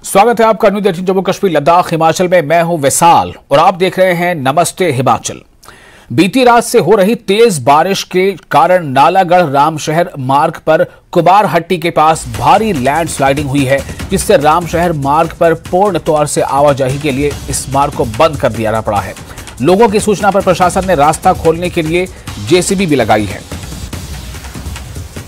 स्वागत है आपका न्यूज़ 18 जम्मू कश्मीर लद्दाख हिमाचल में। मैं हूं विशाल और आप देख रहे हैं नमस्ते हिमाचल। बीती रात से हो रही तेज बारिश के कारण नालागढ़ रामशहर मार्ग पर कुमारहट्टी के पास भारी लैंडस्लाइडिंग हुई है, जिससे रामशहर मार्ग पर पूर्ण तौर से आवाजाही के लिए इस मार्ग को बंद कर दिया पड़ा है। लोगों की सूचना पर प्रशासन ने रास्ता खोलने के लिए जेसीबी भी लगाई है।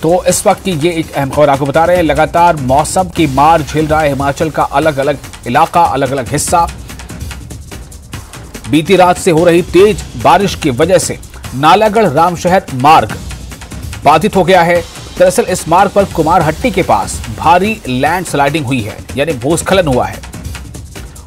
तो इस वक्त की ये एक अहम खबर आपको बता रहे हैं। लगातार मौसम की मार झेल रहा है हिमाचल का अलग अलग इलाका, अलग अलग हिस्सा। बीती रात से हो रही तेज बारिश की वजह से नालागढ़ रामशहर मार्ग बाधित हो गया है। दरअसल इस मार्ग पर कुमारहट्टी के पास भारी लैंडस्लाइडिंग हुई है, यानी भूस्खलन हुआ है,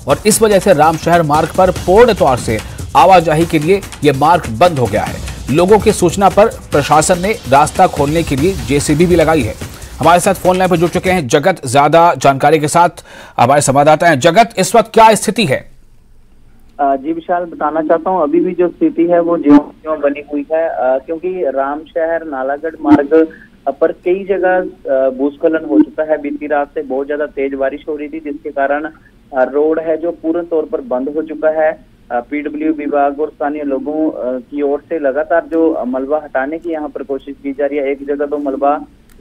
और इस वजह से रामशहर मार्ग पर पूर्ण तौर से आवाजाही के लिए यह मार्ग बंद हो गया है। लोगों की सूचना पर प्रशासन ने रास्ता खोलने के लिए जेसीबी भी लगाई है। हमारे साथ फोन लाइन पर जुड़ चुके हैं जगत, ज्यादा जानकारी के साथ हमारे संवाददाता हैं। जगत, इस वक्त क्या स्थिति है? जी विशाल, बताना चाहता हूं अभी भी जो स्थिति है वो ज्यों त्यों बनी हुई है, क्योंकि रामशहर नालागढ़ मार्ग पर कई जगह भूस्खलन हो चुका है। बीती रात से बहुत ज्यादा तेज बारिश हो रही थी, जिसके कारण रोड है जो पूर्ण तौर पर बंद हो चुका है। पीडब्ल्यू विभाग और स्थानीय लोगों की ओर से लगातार जो मलबा हटाने की यहाँ पर कोशिश की जा रही है। एक जगह तो मलबा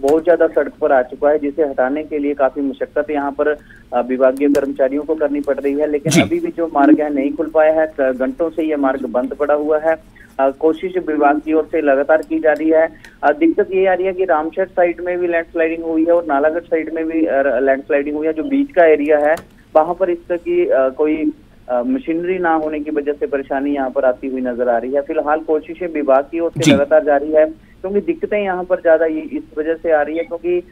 बहुत ज्यादा सड़क पर आ चुका है, जिसे हटाने के लिए काफी मशक्कत यहाँ पर विभागीय कर्मचारियों को करनी पड़ रही है, लेकिन अभी भी जो मार्ग है नहीं खुल पाया है। घंटों से ये मार्ग बंद पड़ा हुआ है। कोशिश विभाग की ओर से लगातार की जा रही है। दिक्कत ये आ रही है कि रामशहर साइड में भी लैंडस्लाइडिंग हुई है और नालागढ़ साइड में भी लैंडस्लाइडिंग हुई है। जो बीच का एरिया है वहां पर इस तरह की कोई मशीनरी ना होने की वजह से परेशानी यहाँ पर आती हुई नजर आ रही है। फिलहाल कोशिशें विभाग की ओर से लगातार जारी है, क्योंकि दिक्कतें यहाँ पर ज्यादा इस वजह से आ रही है क्योंकि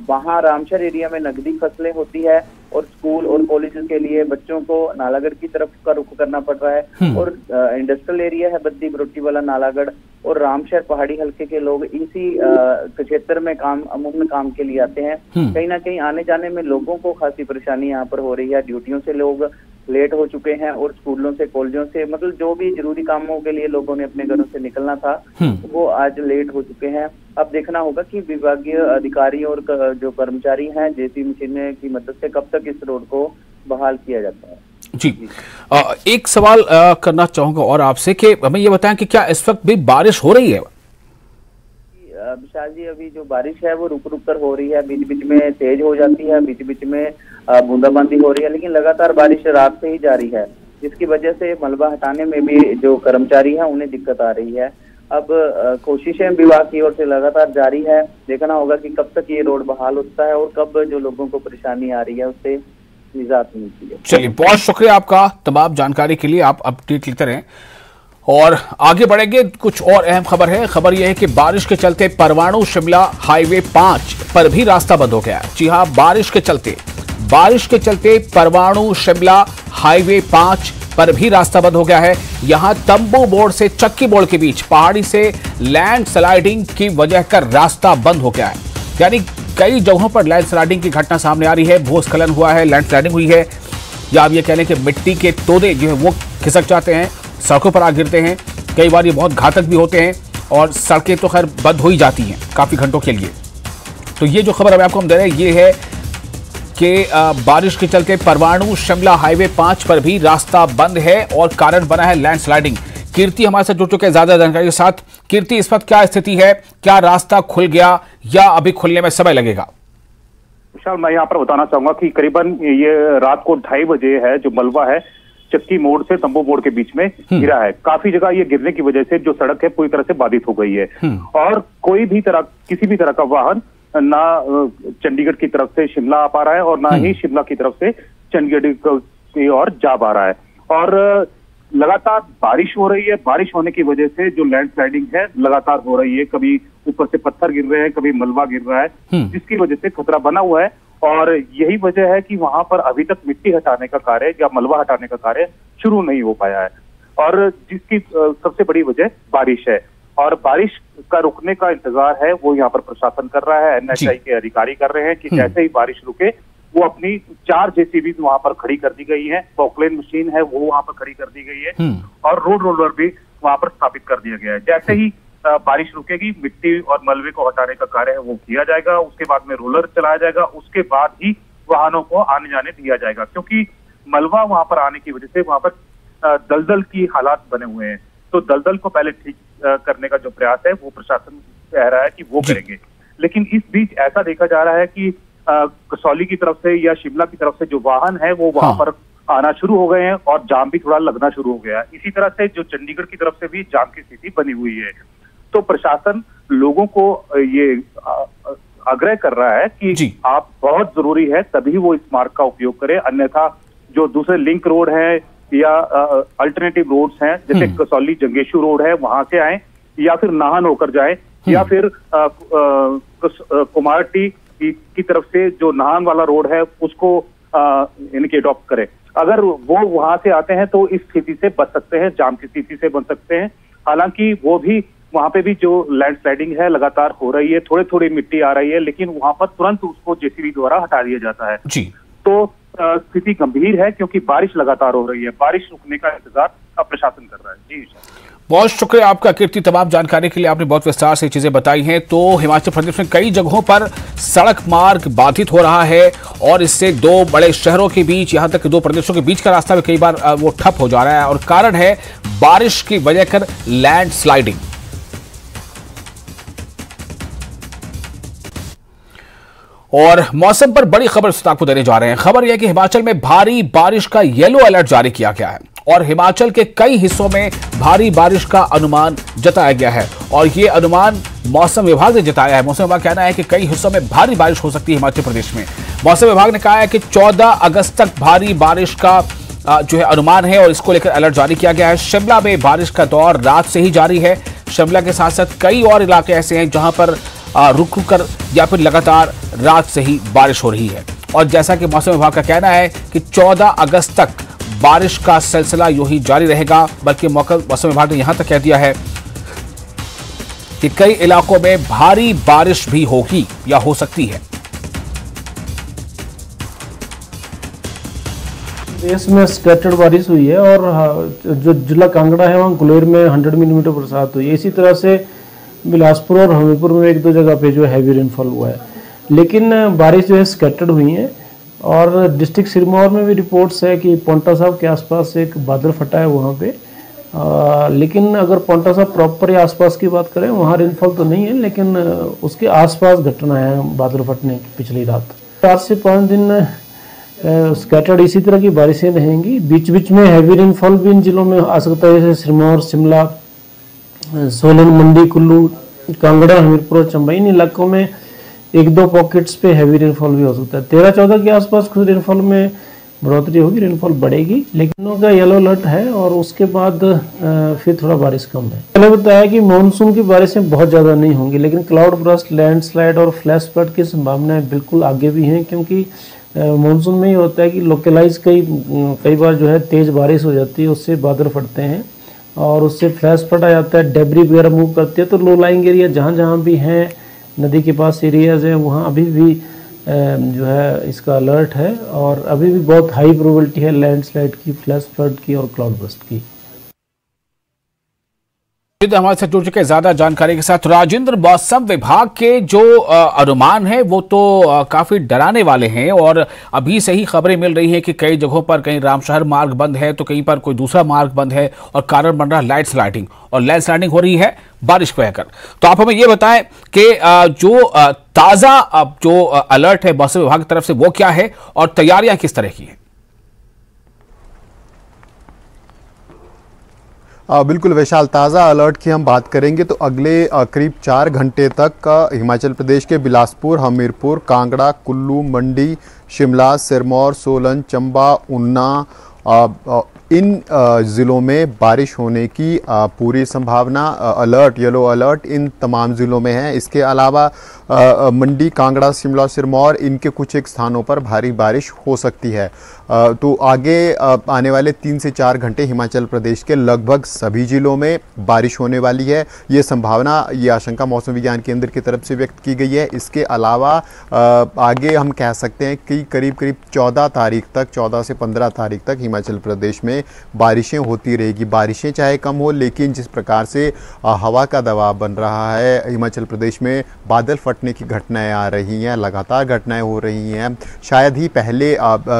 वहाँ रामशहर एरिया में नकदी फसलें होती है और स्कूल और कॉलेज के लिए बच्चों को नालागढ़ की तरफ का रुख करना पड़ रहा है, और इंडस्ट्रियल एरिया है बद्दी बरोटी वाला नालागढ़, और रामशहर पहाड़ी हल्के के लोग इसी क्षेत्र में अमूमन काम के लिए आते हैं। कहीं ना कहीं आने जाने में लोगों को खासी परेशानी यहाँ पर हो रही है। ड्यूटियों से लोग लेट हो चुके हैं और स्कूलों से कॉलेजों से, मतलब जो भी जरूरी कामों के लिए लोगों ने अपने घरों से निकलना था वो आज लेट हो चुके हैं। अब देखना होगा कि विभागीय अधिकारी और जो कर्मचारी हैं जेसीबी मशीन की मदद से कब तक इस रोड को बहाल किया जाता है। जी, एक सवाल करना चाहूंगा और आपसे कि हमें ये बताएं कि क्या इस वक्त भी बारिश हो रही है? विशाल जी, अभी जो बारिश है वो रुक रुक कर हो रही है, बीच बीच में तेज हो जाती है, बीच बीच में बूंदाबांदी हो रही है, लेकिन लगातार बारिश रात से ही जारी है, जिसकी वजह से मलबा हटाने में भी जो कर्मचारी है उन्हें दिक्कत आ रही है। अब कोशिशें विभाग की ओर से लगातार जारी है। देखना होगा कि कब तक ये रोड बहाल होता है और कब जो लोगों को परेशानी आ रही है उससे निजात मिलती है। चलिए, बहुत शुक्रिया आपका तमाम जानकारी के लिए। आप अपडेट लेते रहें और आगे बढ़ेंगे। कुछ और अहम खबर है। खबर यह है कि बारिश के चलते परवाणु शिमला हाईवे 5 पर भी रास्ता बंद हो गया है। जी हां, बारिश के चलते परवाणु शिमला हाईवे 5 पर भी रास्ता बंद हो गया है। यहां तंबू मोड़ से चक्की मोड़ के बीच पहाड़ी से लैंडस्लाइडिंग की वजह कर रास्ता बंद हो गया है, यानी कई जगहों पर लैंडस्लाइडिंग की घटना सामने आ रही है। भूस्खलन हुआ है, लैंडस्लाइडिंग हुई है, या आप ये कह लें कि मिट्टी के तोदे जो है वो खिसक जाते हैं, सड़कों पर आ गिरते हैं। कई बार ये बहुत घातक भी होते हैं और सड़कें तो खैर बंद हो ही जाती हैं काफी घंटों के लिए। तो ये जो खबर अभी आपको हम दे रहे हैं ये है कि बारिश के चलते परवाणु शिमला हाईवे 5 पर भी रास्ता बंद है और कारण बना है लैंडस्लाइडिंग। कीर्ति हमारे साथ जुड़ चुके हैं ज्यादा जानकारी के साथ। कीर्ति, इस वक्त क्या स्थिति है? क्या रास्ता खुल गया या अभी खुलने में समय लगेगा? विशाल, मैं यहाँ पर बताना चाहूंगा कि करीबन ये रात को 2:30 बजे है जो मलबा है चक्की मोड़ से तंबू मोड़ के बीच में गिरा है। काफी जगह ये गिरने की वजह से जो सड़क है पूरी तरह से बाधित हो गई है और किसी भी तरह का वाहन ना चंडीगढ़ की तरफ से शिमला आ पा रहा है और ना ही शिमला की तरफ से चंडीगढ़ की ओर जा पा रहा है। और लगातार बारिश हो रही है। बारिश होने की वजह से जो लैंडस्लाइडिंग है लगातार हो रही है। कभी ऊपर से पत्थर गिर रहे हैं, कभी मलबा गिर रहा है, जिसकी वजह से खतरा बना हुआ है। और यही वजह है कि वहां पर अभी तक मिट्टी हटाने का कार्य या मलबा हटाने का कार्य शुरू नहीं हो पाया है, और जिसकी सबसे बड़ी वजह बारिश है। और बारिश का रुकने का इंतजार है वो यहाँ पर प्रशासन कर रहा है, एनएचआई के अधिकारी कर रहे हैं कि जैसे ही बारिश रुके वो अपनी 4 जेसीबी वहां पर खड़ी कर दी गई है, पॉकलेन मशीन है वो वहां पर खड़ी कर दी गई है और रोड रोलर भी वहां पर स्थापित कर दिया गया है। जैसे ही बारिश रुकेगी मिट्टी और मलबे को हटाने का कार्य है वो किया जाएगा, उसके बाद में रोलर चलाया जाएगा, उसके बाद ही वाहनों को आने जाने दिया जाएगा, क्योंकि मलबा वहां पर आने की वजह से वहां पर दलदल की हालात बने हुए हैं। तो दलदल को पहले ठीक करने का जो प्रयास है वो प्रशासन कह रहा है कि वो करेंगे। लेकिन इस बीच ऐसा देखा जा रहा है कि कसौली की तरफ से या शिमला की तरफ से जो वाहन है वो वहां पर आना शुरू हो गए हैं और जाम भी थोड़ा लगना शुरू हो गया है। इसी तरह से जो चंडीगढ़ की तरफ से भी जाम की स्थिति बनी हुई है। तो प्रशासन लोगों को ये आग्रह कर रहा है कि आप बहुत जरूरी है तभी वो इस मार्ग का उपयोग करें, अन्यथा जो दूसरे लिंक रोड है या अल्टरनेटिव रोड्स हैं जैसे कसौली जंगेशु रोड है वहां से आए, या फिर नाहन होकर जाए, या फिर कुमारटी की तरफ से जो नाहन वाला रोड है उसको इनके अडॉप्ट करें। अगर वो वहां से आते हैं तो इस स्थिति से बच सकते हैं, जाम की स्थिति से बच सकते हैं। हालांकि वो भी वहां पे भी जो लैंडस्लाइडिंग है लगातार हो रही है, थोड़ी थोड़ी मिट्टी आ रही है, लेकिन वहां पर तुरंत उसको जेसीबी द्वारा हटा दिया जाता है जी। तो स्थिति गंभीर है क्योंकि बारिश लगातार हो रही है, बारिश रुकने का इंतजार अब प्रशासन कर रहा है जी। बहुत शुक्रिया आपका कीर्ति, तमाम जानकारी के लिए आपने बहुत विस्तार से चीजें बताई हैं। तो हिमाचल प्रदेश में कई जगहों पर सड़क मार्ग बाधित हो रहा है और इससे दो बड़े शहरों के बीच, यहां तक कि दो प्रदेशों के बीच का रास्ता भी कई बार वो ठप हो जा रहा है और कारण है बारिश की वजह कर लैंडस्लाइडिंग। और मौसम पर बड़ी खबर आपको देने जा रहे हैं। खबर यह कि हिमाचल में भारी बारिश का येलो अलर्ट जारी किया गया है और हिमाचल के कई हिस्सों में भारी बारिश का अनुमान जताया गया है और यह अनुमान मौसम विभाग ने जताया है। मौसम विभाग का कहना है कि कई हिस्सों में भारी बारिश हो सकती है हिमाचल प्रदेश में। मौसम विभाग ने कहा है कि 14 अगस्त तक भारी बारिश का जो है अनुमान है और इसको लेकर अलर्ट जारी किया गया है। शिमला में बारिश का दौर रात से ही जारी है। शिमला के साथ साथ कई और इलाके ऐसे हैं जहां पर रुक रुक कर या फिर लगातार रात से ही बारिश हो रही है। और जैसा कि मौसम विभाग का कहना है कि 14 अगस्त तक बारिश का सिलसिला यूं ही जारी रहेगा, बल्कि मौसम विभाग ने यहां तक कह दिया है कि कई इलाकों में भारी बारिश भी होगी या हो सकती है। देश में स्कैटर्ड बारिश हुई है और जो जिला कांगड़ा है वहाँ गुलेर में 100 मिलीमीटर बरसात हुई है। इसी तरह से बिलासपुर और हमीरपुर में एक दो जगह पे जो हैवी रेनफॉल हुआ है, लेकिन बारिश जो है स्कैटर्ड हुई है। और डिस्ट्रिक्ट सिरमौर में भी रिपोर्ट्स है कि पोंटा साहब के आसपास एक बादल फटा है वहाँ पे, लेकिन अगर पोंटा साहब प्रॉपर या आसपास की बात करें वहाँ रेनफॉल तो नहीं है, लेकिन उसके आसपास घटना है बादल फटने की पिछली रात। 4 से 5 दिन स्कैटर्ड इसी तरह की बारिशें रहेंगी। बीच बीच में हैवी रेनफॉल भी इन जिलों में आ सकता है, जैसे सिरमौर, शिमला, सोलन, मंडी, कुल्लू, कांगड़ा, हमीरपुर और चंबा। इन इलाकों में एक दो पॉकेट्स पे हैवी रेनफॉल भी हो सकता है। 13-14 के आसपास कुछ रेनफॉल में बढ़ोतरी होगी, रेनफॉल बढ़ेगी, लेकिन उनका येलो अलर्ट है और उसके बाद फिर थोड़ा बारिश कम है। मैंने बताया कि मानसून की बारिशें बहुत ज़्यादा नहीं होंगी, लेकिन क्लाउड बर्स्ट, लैंडस्लाइड और फ्लैश फ्लड की संभावनाएं बिल्कुल आगे भी हैं, क्योंकि मानसून में ही होता है कि लोकलाइज कई बार जो है तेज़ बारिश हो जाती है, उससे बादल फटते हैं और उससे फ्लैश फ्लड आ जाता है, डेब्री वगैरह मूव करती है। तो लो लाइंग एरिया जहाँ जहाँ भी हैं, नदी के पास एरियाज हैं, वहाँ अभी भी जो है इसका अलर्ट है और अभी भी बहुत हाई प्रोबेबिलिटी है लैंडस्लाइड की, फ्लैश फ्लड की और क्लाउड बर्स्ट की। हमारे साथ जुड़ चुके ज्यादा जानकारी के साथ राजेंद्र, मौसम विभाग के जो अनुमान है वो तो काफी डराने वाले हैं और अभी से ही खबरें मिल रही है कि कई जगहों पर कहीं रामशहर मार्ग बंद है तो कहीं पर कोई दूसरा मार्ग बंद है और कारण बन रहा है लैंडस्लाइडिंग, और लैंडस्लाइडिंग हो रही है बारिश को लेकर। तो आप हमें ये बताएं कि जो ताजा जो अलर्ट है मौसम विभाग की तरफ से वो क्या है और तैयारियां किस तरह की है? बिल्कुल वैशाल, ताज़ा अलर्ट की हम बात करेंगे तो अगले करीब 4 घंटे तक हिमाचल प्रदेश के बिलासपुर, हमीरपुर, कांगड़ा, कुल्लू, मंडी, शिमला, सिरमौर, सोलन, चंबा, ऊना, इन ज़िलों में बारिश होने की पूरी संभावना, अलर्ट, येलो अलर्ट इन तमाम ज़िलों में है। इसके अलावा मंडी, कांगड़ा, शिमला, सिरमौर, इनके कुछ एक स्थानों पर भारी बारिश हो सकती है। तो आगे आने वाले 3 से 4 घंटे हिमाचल प्रदेश के लगभग सभी ज़िलों में बारिश होने वाली है। ये संभावना, ये आशंका मौसम विज्ञान केंद्र की तरफ से व्यक्त की गई है। इसके अलावा आगे हम कह सकते हैं कि करीब 14 तारीख तक, 14 से 15 तारीख तक हिमाचल हिमाचल प्रदेश में बारिशें होती रहेगी। बारिशें चाहे कम हो, लेकिन जिस प्रकार से हवा का दबाव बन रहा है, हिमाचल प्रदेश में बादल फटने की घटनाएं आ रही हैं, लगातार घटनाएं हो रही हैं। शायद ही पहले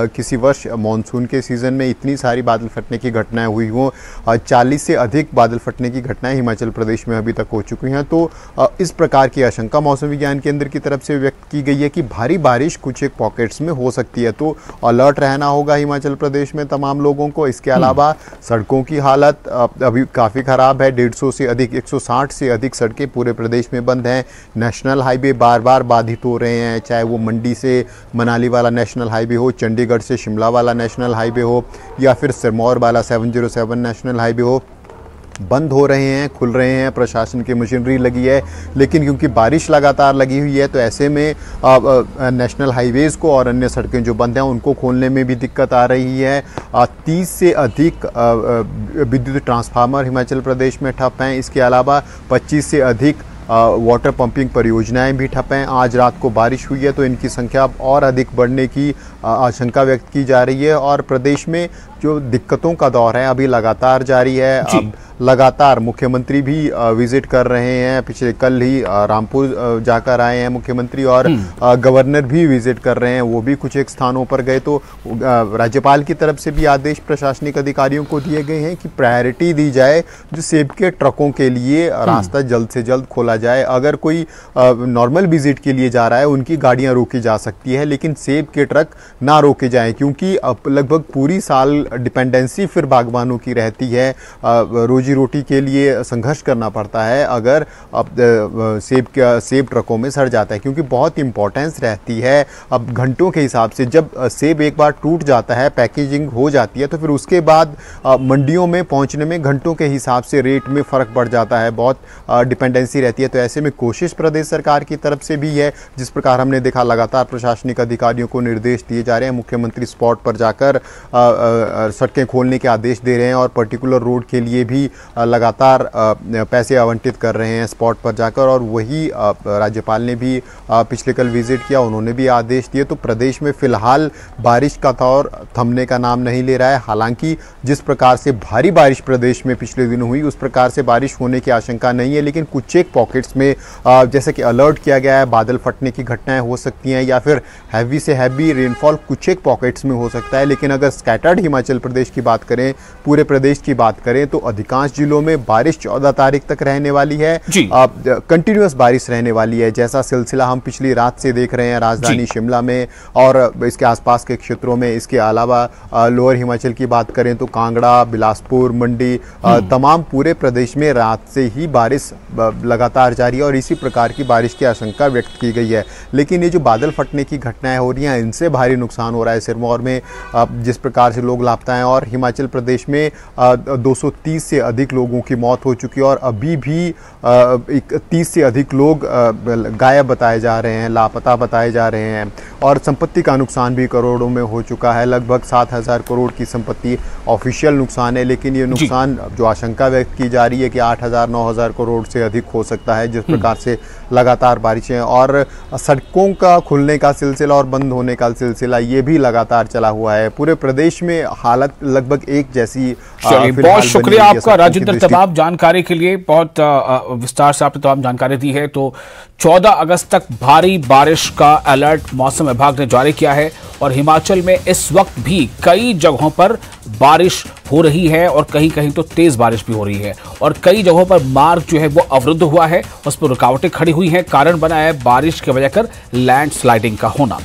किसी वर्ष मानसून के सीज़न में इतनी सारी बादल फटने की घटनाएं हुई हों। 40 से अधिक बादल फटने की घटनाएं हिमाचल प्रदेश में अभी तक हो चुकी हैं। तो इस प्रकार की आशंका मौसम विज्ञान केंद्र की तरफ से व्यक्त की गई है कि भारी बारिश कुछ एक पॉकेट्स में हो सकती है। तो अलर्ट रहना होगा हिमाचल प्रदेश में तमाम लोगों को। इसके अलावा सड़कों की हालत अभी काफ़ी ख़राब है। 150 से अधिक 160 से अधिक सड़कें पूरे प्रदेश में बंद हैं। नेशनल हाईवे बार बार बाधित हो रहे हैं, चाहे वो मंडी से मनाली वाला नेशनल हाईवे हो, चंडीगढ़ से शिमला वाला नेशनल हाईवे हो, या फिर सिरमौर वाला 707 नेशनल हाईवे हो। बंद हो रहे हैं, खुल रहे हैं, प्रशासन की मशीनरी लगी है, लेकिन क्योंकि बारिश लगातार लगी हुई है तो ऐसे में नेशनल हाईवेज़ को और अन्य सड़कें जो बंद हैं उनको खोलने में भी दिक्कत आ रही है। 30 से अधिक विद्युत ट्रांसफार्मर हिमाचल प्रदेश में ठप हैं। इसके अलावा 25 से अधिक वाटर पंपिंग परियोजनाएं भी ठप हैं। आज रात को बारिश हुई है तो इनकी संख्या और अधिक बढ़ने की आशंका व्यक्त की जा रही है। और प्रदेश में जो दिक्कतों का दौर है अभी लगातार जारी है। अब लगातार मुख्यमंत्री भी विजिट कर रहे हैं। पिछले कल ही रामपुर जाकर आए हैं मुख्यमंत्री, और गवर्नर भी विजिट कर रहे हैं, वो भी कुछ एक स्थानों पर गए। तो राज्यपाल की तरफ से भी आदेश प्रशासनिक अधिकारियों को दिए गए हैं कि प्रायोरिटी दी जाए जो सेब के ट्रकों के लिए रास्ता जल्द से जल्द खोला जाए। अगर कोई नॉर्मल विजिट के लिए जा रहा है उनकी गाड़ियां रोकी जा सकती है, लेकिन सेब के ट्रक ना रोके जाएं, क्योंकि अब लगभग पूरी साल डिपेंडेंसी फिर बागवानों की रहती है। रोजी रोटी के लिए संघर्ष करना पड़ता है अगर सेब ट्रकों में सड़ जाता है, क्योंकि बहुत इंपॉर्टेंस रहती है। अब घंटों के हिसाब से जब सेब एक बार टूट जाता है, पैकेजिंग हो जाती है, तो फिर उसके बाद मंडियों में पहुंचने में घंटों के हिसाब से रेट में फ़र्क पड़ जाता है, बहुत डिपेंडेंसी रहती है। तो ऐसे में कोशिश प्रदेश सरकार की तरफ से भी है, जिस प्रकार हमने देखा लगातार प्रशासनिक अधिकारियों को निर्देश दिए जा रहे हैं। मुख्यमंत्री स्पॉट पर जाकर सड़कें खोलने के आदेश दे रहे हैं और पर्टिकुलर रोड के लिए भी लगातार पैसे आवंटित कर रहे हैं स्पॉट पर जाकर। और वही राज्यपाल ने भी पिछले कल विजिट किया, उन्होंने भी आदेश दिए। तो प्रदेश में फिलहाल बारिश का दौर थमने का नाम नहीं ले रहा है। हालांकि जिस प्रकार से भारी बारिश प्रदेश में पिछले दिनों हुई उस प्रकार से बारिश होने की आशंका नहीं है, लेकिन कुछ एक पॉकेट्स में जैसे कि अलर्ट किया गया है, बादल फटने की घटनाएं हो सकती हैं या फिर हैवी से हैवी रेनफॉल कुछ एक पॉकेट्स में हो सकता है। लेकिन अगर स्कैटर्ड हिमाचल प्रदेश की बात करें, पूरे प्रदेश की बात करें, तो अधिकांश जिलों में बारिश 14 तारीख तक रहने वाली है। कंटिन्यूअस बारिश रहने वाली है, जैसा सिलसिला हम पिछली रात से देख रहे हैं राजधानी शिमला में और इसके आसपास के क्षेत्रों में। इसके अलावा लोअर हिमाचल की बात करें तो कांगड़ा, बिलासपुर, मंडी, तमाम पूरे प्रदेश में रात से ही बारिश लगातार जारी है और इसी प्रकार की बारिश की आशंका व्यक्त की गई है। लेकिन ये जो बादल फटने की घटनाएं हो रही हैं, इनसे भारी नुकसान हो रहा है सिरमौर में, जिस प्रकार से लोग लापता हैं। और हिमाचल प्रदेश में 230 से अधिक लोगों की मौत हो चुकी है और अभी भी 30 से अधिक लोग गायब बताए जा रहे हैं, लापता बताए जा रहे हैं। और संपत्ति का नुकसान भी करोड़ों में हो चुका है। लगभग 7,000 करोड़ की संपत्ति ऑफिशियल नुकसान है, लेकिन ये नुकसान जो आशंका व्यक्त की जा रही है कि 8,000 9,000 करोड़ से अधिक हो सकता है, जिस प्रकार से लगातार बारिशें और सड़कों का खुलने का सिलसिला और बंद होने का सिलसिला ये भी लगातार चला हुआ है। पूरे प्रदेश में हालत लगभग एक जैसी। बहुत शुक्रिया आपका राजेंद्र, तमाम जानकारी के लिए बहुत विस्तार से आपने तमाम जानकारी दी है। तो 14 अगस्त तक भारी बारिश का अलर्ट मौसम विभाग ने जारी किया है और हिमाचल में इस वक्त भी कई जगहों पर बारिश हो रही है और कहीं कहीं तो तेज बारिश भी हो रही है और कई जगहों पर मार्ग जो है वो अवरुद्ध हुआ है, उस पर रुकावटें खड़ी हुई हैं। कारण बना है बारिश की वजह कर लैंडस्लाइडिंग का होना।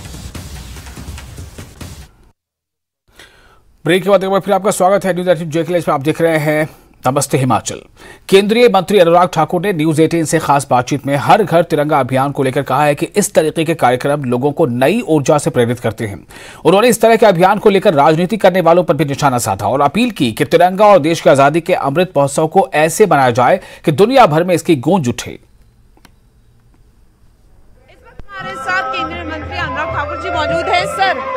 ब्रेक के बाद फिर आपका स्वागत है न्यूज 18 जेके में। आप देख रहे हैं नमस्ते हिमाचल। केंद्रीय मंत्री अनुराग ठाकुर ने न्यूज 18 से खास बातचीत में हर घर तिरंगा अभियान को लेकर कहा है कि इस तरीके के कार्यक्रम लोगों को नई ऊर्जा से प्रेरित करते हैं। उन्होंने इस तरह के अभियान को लेकर राजनीति करने वालों पर भी निशाना साधा और अपील की कि तिरंगा और देश की आजादी के अमृत महोत्सव को ऐसे बनाया जाए कि दुनिया भर में इसकी गूंज उठे। इस वक्त हमारे साथ केंद्रीय मंत्री अनुराग ठाकुर जी मौजूद हैं। सर,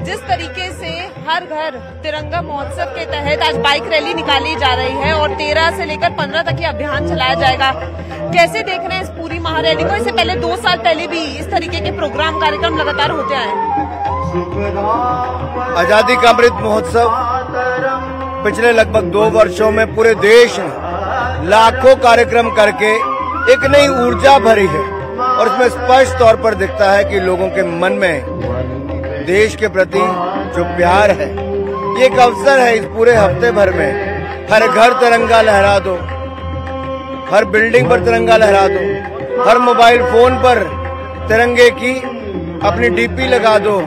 जिस तरीके से हर घर तिरंगा महोत्सव के तहत आज बाइक रैली निकाली जा रही है और 13 से लेकर 15 तक ये अभियान चलाया जाएगा, कैसे देख रहे हैं इस पूरी महारैली को? इससे पहले 2 साल पहले भी इस तरीके के कार्यक्रम लगातार होते आए। आजादी का अमृत महोत्सव पिछले लगभग 2 वर्षों में पूरे देश ने लाखों कार्यक्रम करके एक नई ऊर्जा भरी है और इसमें स्पष्ट तौर पर दिखता है कि लोगों के मन में देश के प्रति जो प्यार है, ये एक अवसर है इस पूरे हफ्ते भर में हर घर तिरंगा लहरा दो, हर बिल्डिंग पर तिरंगा लहरा दो, हर मोबाइल फोन पर तिरंगे की अपनी डीपी लगा दो।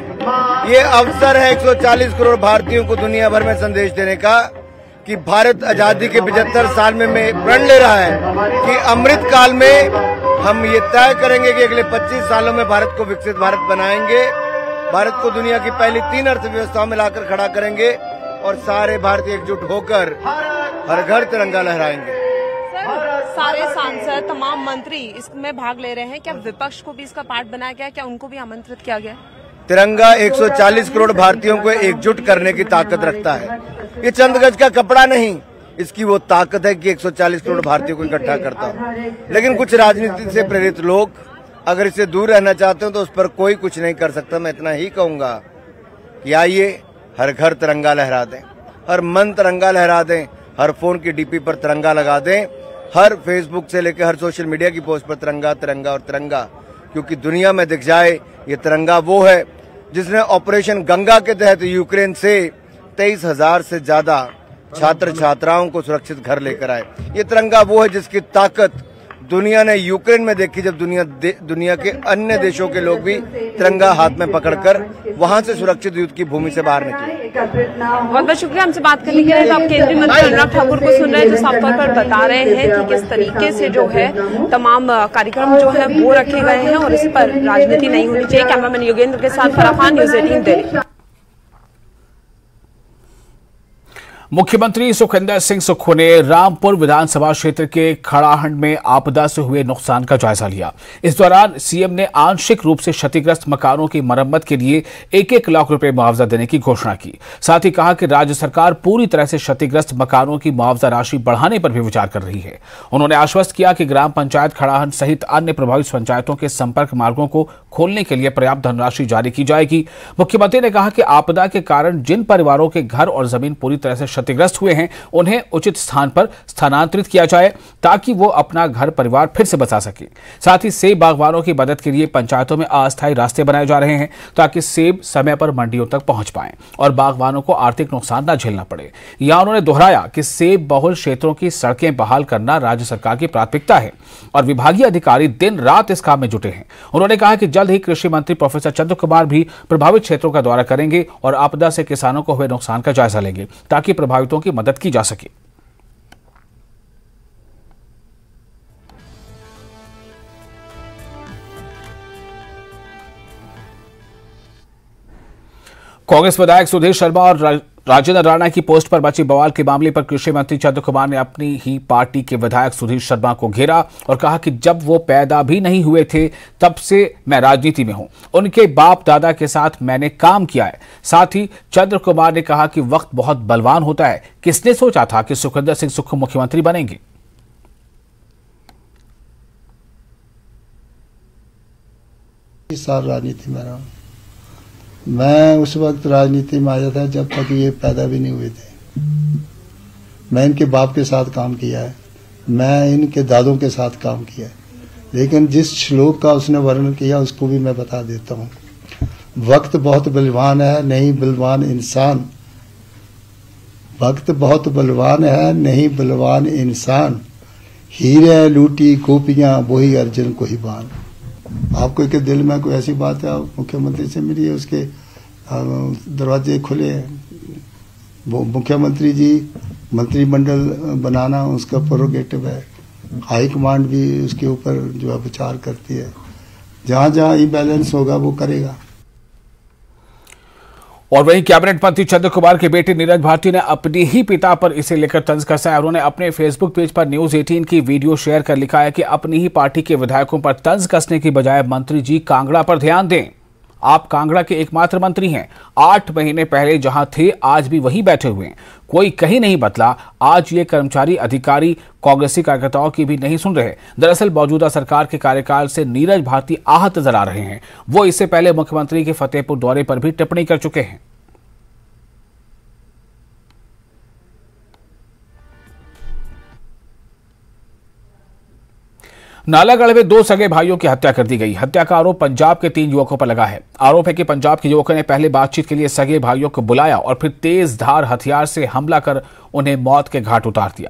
ये अवसर है 140 करोड़ भारतीयों को दुनिया भर में संदेश देने का कि भारत आजादी के 75 साल में प्रण ले रहा है कि अमृत काल में हम ये तय करेंगे कि अगले 25 सालों में भारत को विकसित भारत बनाएंगे, भारत को दुनिया की पहली 3 अर्थव्यवस्थाओं में लाकर खड़ा करेंगे और सारे भारतीय एकजुट होकर हर घर तिरंगा लहराएंगे। सारे सांसद, तमाम मंत्री इसमें भाग ले रहे हैं, क्या विपक्ष को भी इसका पार्ट बनाया गया, क्या उनको भी आमंत्रित किया गया? तिरंगा 140 करोड़ भारतीयों को एकजुट करने की ताकत रखता है। ये चंद गज का कपड़ा नहीं, इसकी वो ताकत है कि 140 करोड़ भारतीयों को इकट्ठा करता है। लेकिन कुछ राजनीति से प्रेरित लोग अगर इससे दूर रहना चाहते हो तो उस पर कोई कुछ नहीं कर सकता। मैं इतना ही कहूंगा कि आइए हर घर तिरंगा लहरा दें, हर मन तिरंगा लहरा दें, हर फोन की डीपी पर तिरंगा लगा दें, हर फेसबुक से लेकर हर सोशल मीडिया की पोस्ट पर तिरंगा तिरंगा और तिरंगा, क्योंकि दुनिया में दिख जाए ये तिरंगा वो है जिसने ऑपरेशन गंगा के तहत यूक्रेन से 23,000 से ज्यादा छात्र छात्राओं को सुरक्षित घर लेकर आए। ये तिरंगा वो है जिसकी ताकत दुनिया ने यूक्रेन में देखी, जब दुनिया के अन्य देशों के लोग भी तिरंगा हाथ में पकड़कर वहां से सुरक्षित युद्ध की भूमि से बाहर निकले। बहुत बहुत शुक्रिया हमसे बात करने के लिए। आप केंद्रीय मंत्री अनुराग ठाकुर को सुन रहे हैं जो साफ तौर पर बता रहे हैं कि किस तरीके से जो है तमाम कार्यक्रम जो है वो रखे गए हैं और इस पर राजनीति नहीं होनी चाहिए। कैमरामैन योगेंद्र के साथ फराह खान, न्यूज़ 18 दिल्ली। मुख्यमंत्री सुखविंदर सिंह सुक्खू ने रामपुर विधानसभा क्षेत्र के खड़ाहंड में आपदा से हुए नुकसान का जायजा लिया। इस दौरान सीएम ने आंशिक रूप से क्षतिग्रस्त मकानों की मरम्मत के लिए 1-1 लाख रुपए मुआवजा देने की घोषणा की। साथ ही कहा कि राज्य सरकार पूरी तरह से क्षतिग्रस्त मकानों की मुआवजा राशि बढ़ाने पर भी विचार कर रही है। उन्होंने आश्वस्त किया कि ग्राम पंचायत खड़ाहंड सहित अन्य प्रभावित पंचायतों के संपर्क मार्गों को खोलने के लिए पर्याप्त धनराशि जारी की जाएगी। मुख्यमंत्री ने कहा कि आपदा के कारण जिन परिवारों के घर और जमीन पूरी तरह से क्षतिग्रस्त हुए हैं उन्हें उचित स्थान पर स्थानांतरित किया जाए ताकि वो अपना घर परिवार फिर से बचा सके। साथ ही सेब बागवानों की मदद के लिए पंचायतों में अस्थायी रास्ते बनाए जा रहे हैं ताकि सेब समय पर मंडियों तक पहुंच पाएं और बागवानों को आर्थिक नुकसान न झेलना पड़े। यहां उन्होंने दोहराया कि सेब बहुल क्षेत्रों की सड़कें बहाल करना राज्य सरकार की प्राथमिकता है और विभागीय अधिकारी दिन रात इस काम में जुटे हैं। उन्होंने कहा कि जल्द ही कृषि मंत्री प्रोफेसर चंद्र कुमार भी प्रभावित क्षेत्रों का दौरा करेंगे और आपदा से किसानों को हुए नुकसान का जायजा लेंगे ताकि प्रभावितों की मदद की जा सके। कांग्रेस विधायक सुधीर शर्मा और राजेंद्र राणा की पोस्ट पर मची बवाल के मामले पर कृषि मंत्री चंद्र कुमार ने अपनी ही पार्टी के विधायक सुधीर शर्मा को घेरा और कहा कि जब वो पैदा भी नहीं हुए थे तब से मैं राजनीति में हूं, उनके बाप दादा के साथ मैंने काम किया है। साथ ही चंद्र कुमार ने कहा कि वक्त बहुत बलवान होता है, किसने सोचा था कि सुखविंदर सिंह सुक्खू मुख्यमंत्री बनेंगे। इस साल राजनीति में रहा, मैं उस वक्त राजनीति में आया था जब तक ये पैदा भी नहीं हुए थे। मैं इनके बाप के साथ काम किया है, मैं इनके दादों के साथ काम किया है, लेकिन जिस श्लोक का उसने वर्णन किया उसको भी मैं बता देता हूँ। वक्त बहुत बलवान है, नहीं बलवान इंसान। वक्त बहुत बलवान है, नहीं बलवान इंसान। हीरे लूटी गोपियां वही अर्जुन को ही बान। आपको के दिल में कोई ऐसी बात है, आप मुख्यमंत्री से मिलिए, उसके दरवाजे खुले हैं। वो मुख्यमंत्री जी मंत्रिमंडल बनाना उसका प्रोरोगेटिव है, हाई कमांड भी उसके ऊपर जो है विचार करती है। जहां जहां इम्बैलेंस होगा वो करेगा। और वहीं कैबिनेट मंत्री चंद्र कुमार के बेटे नीरज भारती ने अपने ही पिता पर इसे लेकर तंज कसा है। उन्होंने अपने फेसबुक पेज पर न्यूज़ 18 की वीडियो शेयर कर लिखा है कि अपनी ही पार्टी के विधायकों पर तंज कसने की बजाय मंत्री जी कांगड़ा पर ध्यान दें। आप कांगड़ा के एकमात्र मंत्री हैं। 8 महीने पहले जहां थे आज भी वहीं बैठे हुए हैं, कोई कहीं नहीं बदला। आज ये कर्मचारी अधिकारी कांग्रेसी कार्यकर्ताओं की भी नहीं सुन रहे। दरअसल मौजूदा सरकार के कार्यकाल से नीरज भारती आहत नजर आ रहे हैं। वो इससे पहले मुख्यमंत्री के फतेहपुर दौरे पर भी टिप्पणी कर चुके हैं। नालागढ़ में 2 सगे भाइयों की हत्या कर दी गई। हत्या का आरोप पंजाब के 3 युवकों पर लगा है। आरोप है कि पंजाब के युवकों ने पहले बातचीत के लिए सगे भाइयों को बुलाया और फिर तेज धार हथियार से हमला कर उन्हें मौत के घाट उतार दिया।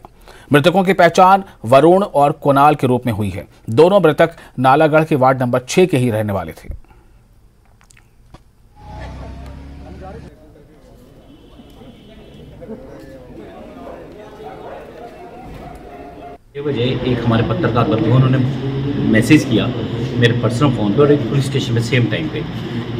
मृतकों की पहचान वरुण और कुणाल के रूप में हुई है। दोनों मृतक नालागढ़ के वार्ड नंबर 6 के ही रहने वाले थे। बजे एक हमारे पत्रकार बंधु उन्होंने मैसेज किया मेरे पर्सनल फ़ोन पे और एक पुलिस स्टेशन में सेम टाइम पे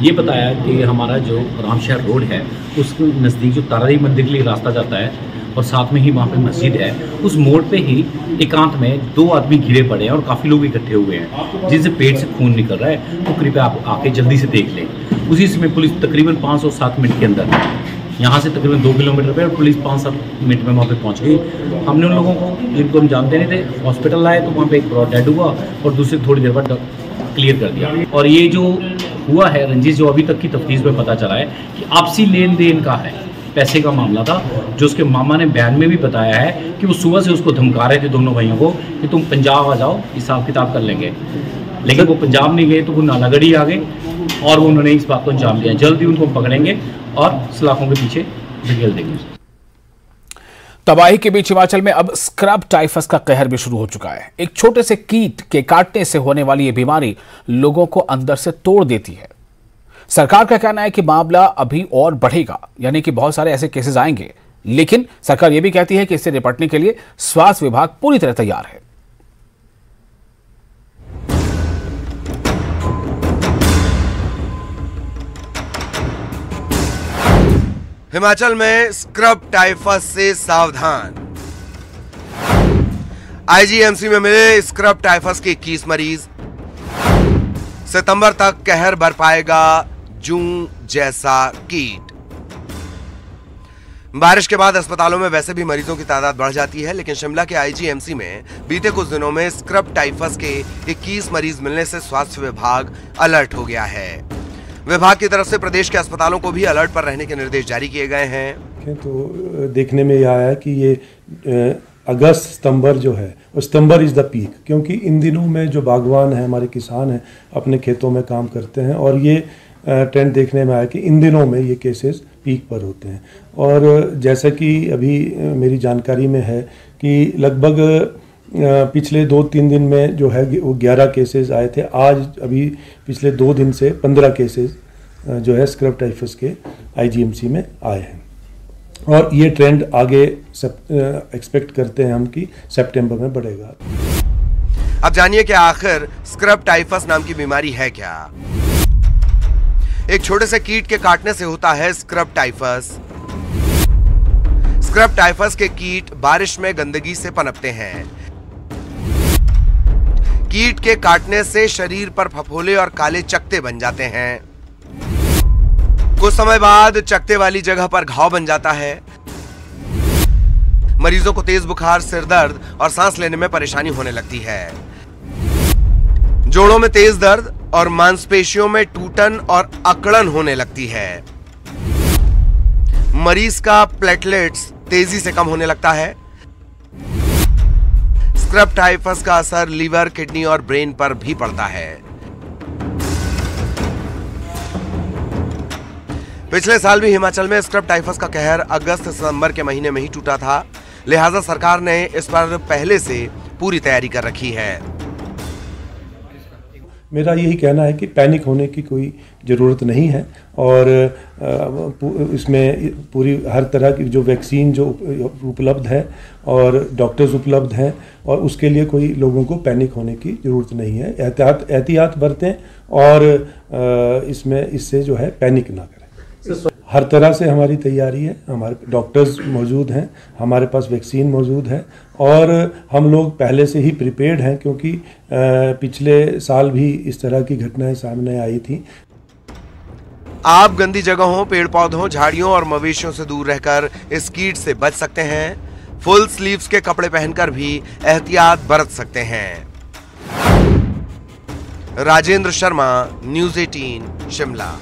ये बताया कि हमारा जो रामशहर रोड है उसके नज़दीक जो तारादेवी मंदिर के लिए रास्ता जाता है और साथ में ही वहाँ पे मस्जिद है, उस मोड़ पे ही एकांत में 2 आदमी घिरे पड़े हैं और काफ़ी लोग इकट्ठे हुए हैं जिनसे पेट से खून निकल रहा है। तो कृपया आप आके जल्दी से देख लें। उसी समय पुलिस तकरीबन 5 और 7 मिनट के अंदर यहाँ से तकरीबन 2 किलोमीटर पे और पुलिस 5-7 मिनट में वहाँ पे पहुँच गई। हमने उन लोगों को जिनको हम जानते नहीं थे हॉस्पिटल लाए तो वहाँ पे एक ब्रॉड डेड हुआ और दूसरे थोड़ी देर बाद क्लियर कर दिया। और ये जो हुआ है रंजिश, जो अभी तक की तफ्तीश में पता चला है कि आपसी लेन देन का है, पैसे का मामला था। जो उसके मामा ने बयान में भी बताया है कि वो सुबह से उसको धमका रहे थे दोनों भाइयों को कि तुम पंजाब आ जाओ, हिसाब किताब कर लेंगे। लेकिन वो पंजाब नहीं गए तो वो नालागढ़ ही आ गए और उन्होंने इस बात को अंजाम दिया। जल्दी उनको पकड़ेंगे और सलाखों के पीछे धकेल देंगे। तबाही के बीच हिमाचल में अब स्क्रब टाइफस का कहर भी शुरू हो चुका है। एक छोटे से कीट के काटने से होने वाली ये बीमारी लोगों को अंदर से तोड़ देती है। सरकार का कहना है कि मामला अभी और बढ़ेगा, यानी कि बहुत सारे ऐसे केसेस आएंगे। लेकिन सरकार यह भी कहती है कि इससे निपटने के लिए स्वास्थ्य विभाग पूरी तरह तैयार है। हिमाचल में स्क्रब टाइफस से सावधान। आईजीएमसी में मिले स्क्रब टाइफस के 21 मरीज। सितंबर तक कहर बरपाएगा जूं जैसा कीट। बारिश के बाद अस्पतालों में वैसे भी मरीजों की तादाद बढ़ जाती है, लेकिन शिमला के आईजीएमसी में बीते कुछ दिनों में स्क्रब टाइफस के 21 मरीज मिलने से स्वास्थ्य विभाग अलर्ट हो गया है। विभाग की तरफ से प्रदेश के अस्पतालों को भी अलर्ट पर रहने के निर्देश जारी किए गए हैं। तो देखने में यह आया कि ये अगस्त सितंबर जो है, और सितंबर इज़ द पीक, क्योंकि इन दिनों में जो बागवान हैं, हमारे किसान हैं, अपने खेतों में काम करते हैं और ये ट्रेंड देखने में आया कि इन दिनों में ये केसेस पीक पर होते हैं। और जैसा कि अभी मेरी जानकारी में है कि लगभग पिछले 2-3 दिन में जो है वो 11 केसेस आए थे। आज अभी पिछले 2 दिन से 15 केसेस जो है स्क्रब टाइफस के आईजीएमसी में आए हैं और ये ट्रेंड आगे एक्सपेक्ट करते हैं हम कि सितंबर में बढ़ेगा। अब जानिए कि आखिर स्क्रब टाइफस नाम की बीमारी है क्या। एक छोटे से कीट के काटने से होता है स्क्रब टाइफस। स्क्रब टाइफस के कीट बारिश में गंदगी से पनपते हैं। कीट के काटने से शरीर पर फफोले और काले चकत्ते बन जाते हैं। कुछ समय बाद चकत्ते वाली जगह पर घाव बन जाता है। मरीजों को तेज बुखार, सिर दर्द और सांस लेने में परेशानी होने लगती है। जोड़ों में तेज दर्द और मांसपेशियों में टूटन और अकड़न होने लगती है। मरीज का प्लेटलेट्स तेजी से कम होने लगता है। स्क्रब टाइफस का असर लीवर, किडनी और ब्रेन पर भी पड़ता है। पिछले साल भी हिमाचल में स्क्रब टाइफस का कहर अगस्त सितंबर के महीने में ही टूटा था, लिहाजा सरकार ने इस पर पहले से पूरी तैयारी कर रखी है। मेरा यही कहना है कि पैनिक होने की कोई ज़रूरत नहीं है और इसमें पूरी हर तरह की जो वैक्सीन जो उपलब्ध है और डॉक्टर्स उपलब्ध हैं और उसके लिए कोई लोगों को पैनिक होने की ज़रूरत नहीं है। एहतियात बरतें और इससे जो है पैनिक ना करें। हर तरह से हमारी तैयारी है, हमारे डॉक्टर्स मौजूद हैं, हमारे पास वैक्सीन मौजूद है और हम लोग पहले से ही प्रिपेयर्ड हैं, क्योंकि पिछले साल भी इस तरह की घटनाएं सामने आई थी। आप गंदी जगहों, पेड़ पौधों, झाड़ियों और मवेशियों से दूर रहकर इस कीट से बच सकते हैं। फुल स्लीव्स के कपड़े पहनकर भी एहतियात बरत सकते हैं। राजेंद्र शर्मा, न्यूज़ 18 शिमला।